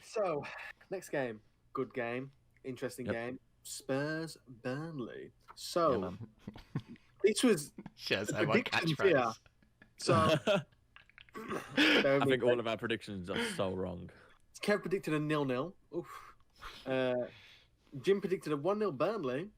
So, next game. Good game. Interesting game. Spurs Burnley. So, man. this was Shares the my predictions here. catchphrase. So, I think all of our predictions are so wrong. Kev predicted a 0-0. Oof. Jim predicted a 1-0 Burnley.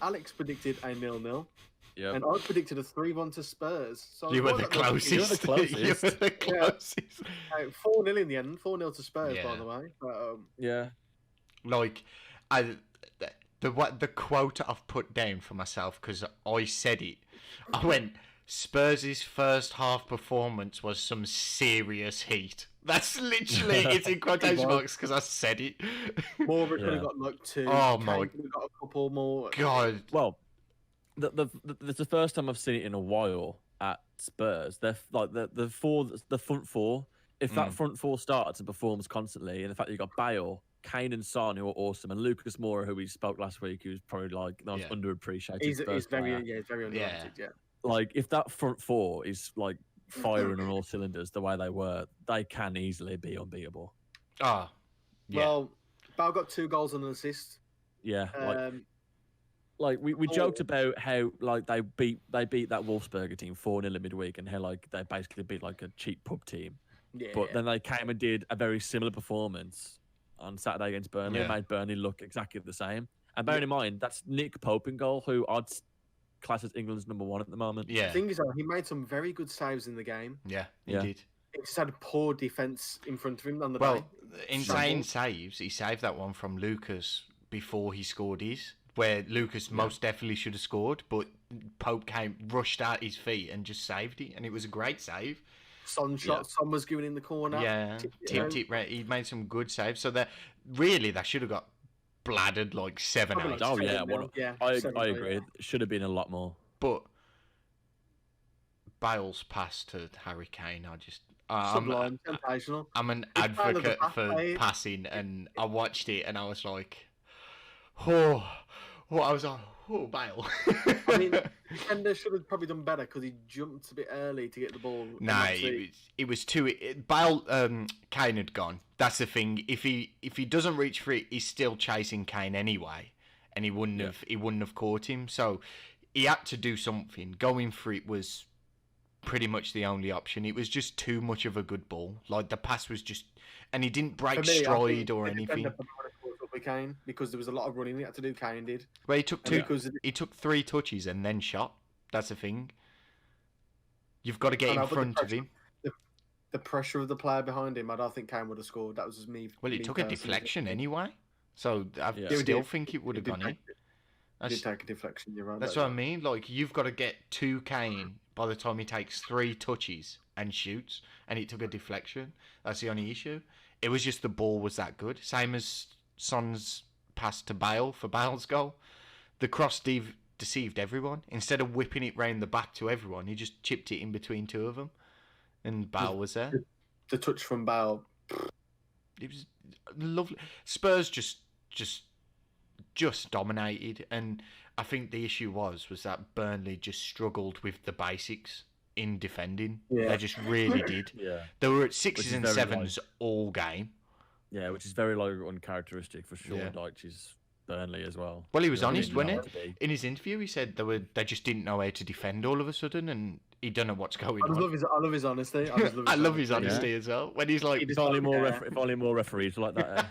Alex predicted a 0-0. Yeah. And I predicted a 3-1 to Spurs. So You were the closest. You were the closest. You were the closest. 4-0 in the end. 4-0 to Spurs, by Yeah. the way. But, Yeah. Like, the quote I've put down for myself, because I said it. I went, Spurs' first half performance was some serious heat. That's literally, it's in quotation marks because I said it. Moore could have got like 2. Oh, Kane my could have got a couple more. God. Well, it's the first time I've seen it in a while at Spurs. They're like the front four. If that front four started to perform constantly, and the fact that you got Bale, Kane, and Son, who are awesome, and Lucas Moura, who we spoke last week, who's probably like the most underappreciated. He's Spurs very player. he's very underrated. Yeah. Like if that front four is like firing on all cylinders the way they were, they can easily be unbeatable. Oh, yeah. Well, Bale got 2 goals and an assist. Yeah. Like we joked about how like they beat that Wolfsburger team 4-0 in midweek, and how like they basically beat like a cheap pub team. Yeah. But then they came and did a very similar performance on Saturday against Burnley, and made Burnley look exactly the same. And bearing in mind, that's Nick Pope in goal, who I'd class as England's #1 at the moment. Yeah. The thing is, he made some very good saves in the game. Yeah, he did. He just had poor defence in front of him on the day. Well, insane saves. He saved that one from Lucas before he scored his, where Lucas most definitely should have scored, but Pope rushed at his feet and just saved it, and it was a great save. Son was given in the corner. Yeah, tipped it right. He made some good saves. So that really, they should have got bladdered like 7-8. Oh yeah, I agree. It should have been a lot more. But Bale's pass to Harry Kane, Sublime, sensational. I'm an advocate for passing, and I watched it and I was like, I was like, Bale. I mean, defender should have probably done better because he jumped a bit early to get the ball. Nah, it was too. Bale, Kane had gone. That's the thing. If he doesn't reach for it, he's still chasing Kane anyway, and he wouldn't have caught him. So he had to do something. Going for it was pretty much the only option. It was just too much of a good ball. Like the pass was just, and he didn't break stride or anything. Kane, because there was a lot of running he had to do. Kane did. Well, he took He took 3 touches and then shot. That's the thing. You've got to get in front of him. The pressure of the player behind him, I don't think Kane would have scored. That was just me. Well, he took a deflection anyway, so I still think it would have gone in. He did take a deflection. You're right. That's what I mean. Like you've got to get to Kane by the time he takes 3 touches and shoots, and it took a deflection. That's the only issue. It was just the ball was that good. Same as Son's pass to Bale for Bale's goal. The cross deceived everyone. Instead of whipping it round the back to everyone, he just chipped it in between 2 of them, and Bale was there. The touch from Bale. It was lovely. Spurs just dominated, and I think the issue was that Burnley just struggled with the basics in defending. Yeah. They just really did. They were at 6s and 7s all game. Yeah, which is very uncharacteristic for Sean Dyche's Burnley as well. Well, he was honest, wasn't he? In his interview, he said they just didn't know how to defend all of a sudden, and he don't know what's going on. I love his honesty. I love his honesty as well. When he's like, if only more referees like that.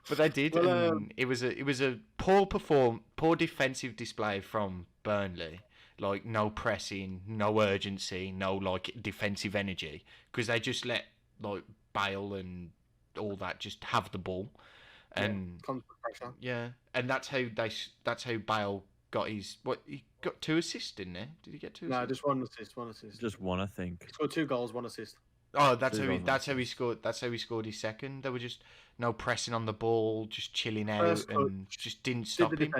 But they did. Well, and it was a poor defensive display from Burnley. Like no pressing, no urgency, no like defensive energy, because they just let like Bale and all that just have the ball, and and that's how Bale got his he got 2 assists, didn't he? Did he get 2? No, just one assist. Just one, I think. He scored 2 goals, 1 assist. Oh, that's how he scored. That's how he scored his second. There were just no pressing on the ball, just chilling out, and just didn't stop him.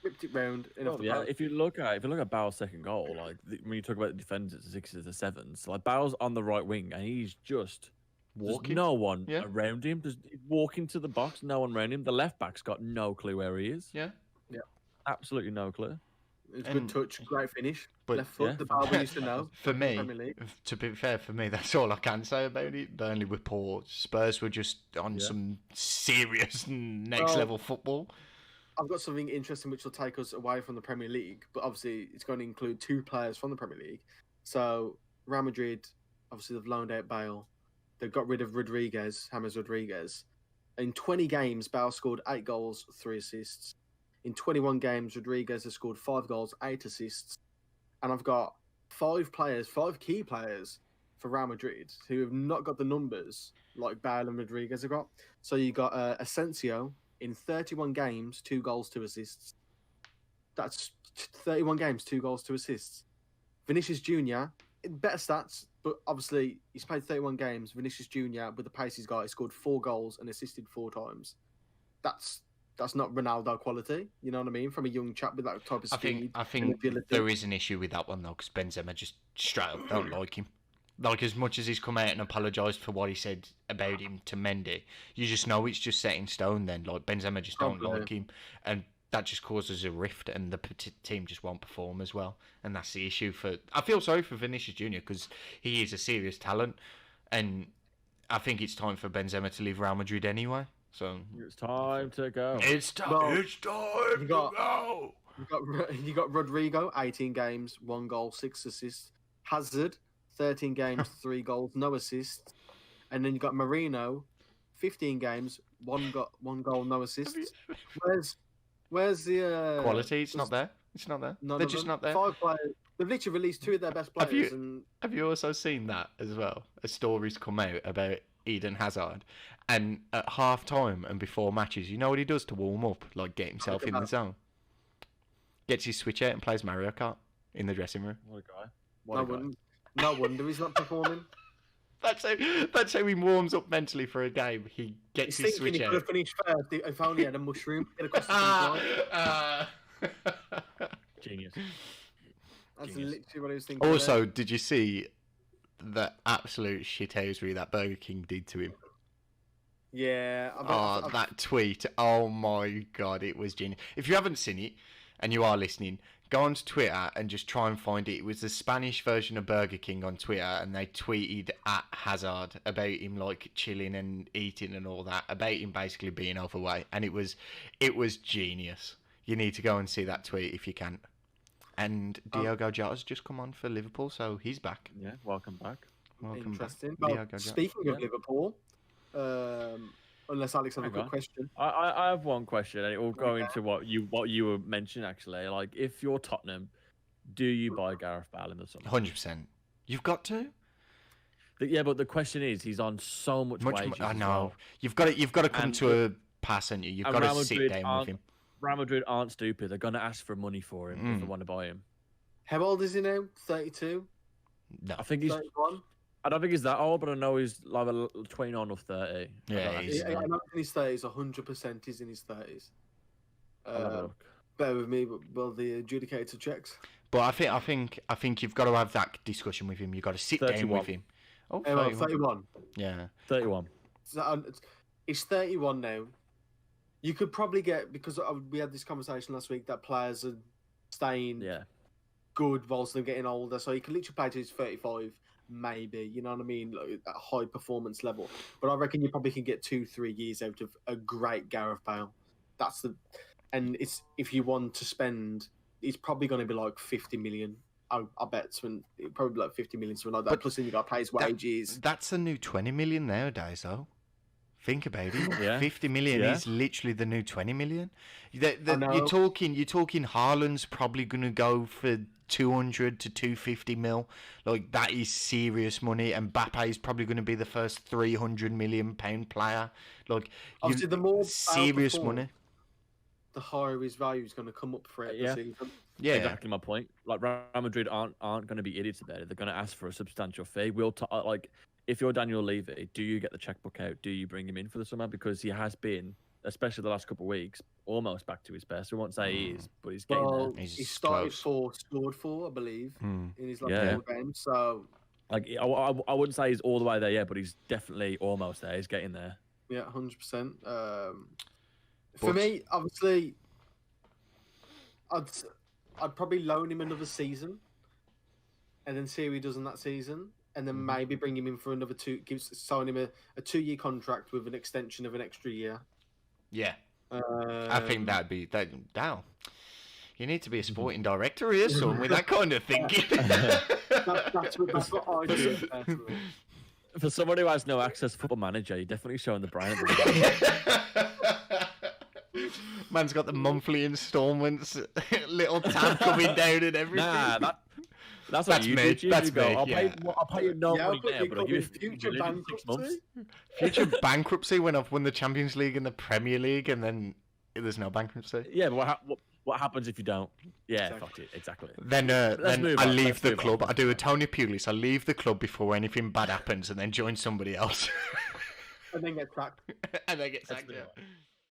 Ripped it round. If you look at Bale's second goal, like when you talk about the defenders, the 6s, the 7s, like Bale's on the right wing, and he's just walking. No one around him. Just walking to the box, no one around him. The left back's got no clue where he is. Yeah. Absolutely no clue. It was a good And- touch, great finish. but- Left foot, yeah, the Barbara used to know. For in the me, Premier League. to be fair, for me, that's all I can say about it. Burnley were poor. Spurs were just on Yeah. some serious next Well, level football. I've got something interesting which will take us away from the Premier League, but obviously it's going to include 2 players from the Premier League. So Real Madrid, obviously they've loaned out Bale. They've got rid of James Rodriguez. In 20 games, Bale scored 8 goals, 3 assists. In 21 games, Rodriguez has scored 5 goals, 8 assists. And I've got 5 key players for Real Madrid who have not got the numbers like Bale and Rodriguez have got. So you got Asensio in 31 games, 2 goals, 2 assists. That's 31 games, 2 goals, 2 assists. Vinicius Junior, better stats, but obviously he's played 31 games. Vinicius Junior, with the pace he's got, he scored 4 goals and assisted 4 times. That's not Ronaldo quality, you know what I mean? From a young chap with that type of speed. I think there is an issue with that one though, because Benzema just straight up don't like him. Like, as much as he's come out and apologised for what he said about him to Mendy, you just know it's just set in stone then. Like, Benzema just don't like him, and that just causes a rift, and the team just won't perform as well. And that's the issue for... I feel sorry for Vinicius Junior because he is a serious talent, and I think it's time for Benzema to leave Real Madrid anyway. So It's time to go. it's time. Well, It's time to go. You got Rodrigo, 18 games, 1 goal, 6 assists. Hazard, 13 games, 3 goals, no assists. And then you got Marino, 15 games, 1 goal, no assists. Where's the Quality? It's not there. It's not there. none They're of just them? not there. 5 players. They've literally released 2 of their best players. Have you also seen that as well? A story's come out about Eden Hazard, and at half time and before matches, you know what he does to warm up, like get himself in the zone? Gets his switch out and plays Mario Kart in the dressing room. What a guy. No wonder he's not performing. That's how he warms up mentally for a game. He gets He's his thinking switch he out. could have finished first if only he had a mushroom. Get across the finish line. Genius. That's Genius. literally what he was thinking. Also, did you see the absolute shithousery that Burger King did to him? Yeah. That tweet. Oh my god, it was genius. If you haven't seen it and you are listening, go onto Twitter and just try and find it. It was the Spanish version of Burger King on Twitter, and they tweeted at Hazard about him like chilling and eating and all that, about him basically being overweight, and it was genius. You need to go and see that tweet if you can. And Diogo Jota's just come on for Liverpool, so he's back. Yeah, welcome back. Welcome Interesting. back. Well, Diogo Jota. speaking of Liverpool, unless Alex has a Hang good on. question. I have one question, and it will go Okay. into what you were mentioning actually. Like, if you're Tottenham, do you buy Gareth Bale in the summer? 100%. You've got to. Yeah, but the question is, he's on so much wages. I as know. well. You've got to come And to a pass, haven't you? You've and got Real to sit Madrid down with aren't- him. Real Madrid aren't stupid. They're going to ask for money for him if they want to buy him. How old is he now? 32? No. I think he's. 31? I don't think he's that old, but I know he's like 29 or 30. Yeah, I don't he's- actually I know. know he's in his 30s. 100% he's in his 30s. I'll have a look. Bear with me, but well, the adjudicator checks. But I think you've got to have that discussion with him. You've got to sit down 31. with him. Oh, Hey, well, 31. 31. Yeah. 31. So, he's 31 now. You could probably get, because we had this conversation last week, that players are staying Yeah. good whilst they're getting older. So he could literally play to his 35, maybe. You know what I mean? Like, at a high performance level. But I reckon you probably can get 2-3 years out of a great Gareth Bale. And it's, if you want to spend, it's probably going to be like 50 million. I bet probably like 50 million, something like that. But Plus, then you got to pay his wages. That's the new 20 million nowadays, though. Think about it. Yeah. 50 million Yeah. is literally the new 20 million. I know. You're talking Haaland's probably going to go for 200 to 250 mil. Like, that is serious money. And Mbappe is probably going to be the first 300 million pound player. Like, Obviously, the more Bale serious performs, money. the higher his value is going to come up for it Yeah. this season. Yeah. Exactly my point. Like, Real Madrid aren't going to be idiots about it. They're going to ask for a substantial fee. Like, if you're Daniel Levy, do you get the checkbook out? Do you bring him in for the summer? Because he has been, especially the last couple of weeks, almost back to his best. We won't say he is, but he's getting Well, there. He's he started close. scored 4, I believe, in his last Yeah. 4 games. So, Like, I wouldn't say he's all the way there yet, but he's definitely almost there. He's getting there. yeah, 100%. For But- me, obviously, I'd probably loan him another season, and then see how he does in that season, and then maybe bring him in for another sign him a 2-year contract with an extension of an extra year. Yeah, I think that'd be that. Now, you need to be a sporting director here, son, with that kind of thinking. That's what I do personally. For someone who has no access to Football Manager, you're definitely showing the brand. Man's got the monthly installments, little tab coming down and everything. Nah, that's what you me. do. That's You go, me. I'll pay you no money now, but I'll give you future 6 months. bankruptcy. Future bankruptcy when I've won the Champions League and the Premier League, and then there's no bankruptcy. Yeah, but what happens if you don't? Yeah, Exactly. fuck it, exactly. Then move I on, leave let's the move club. on. I do a Tony Pulis. I leave the club before anything bad happens, and then join somebody else. And then get sacked. And then get Let's sacked. move Yeah. on.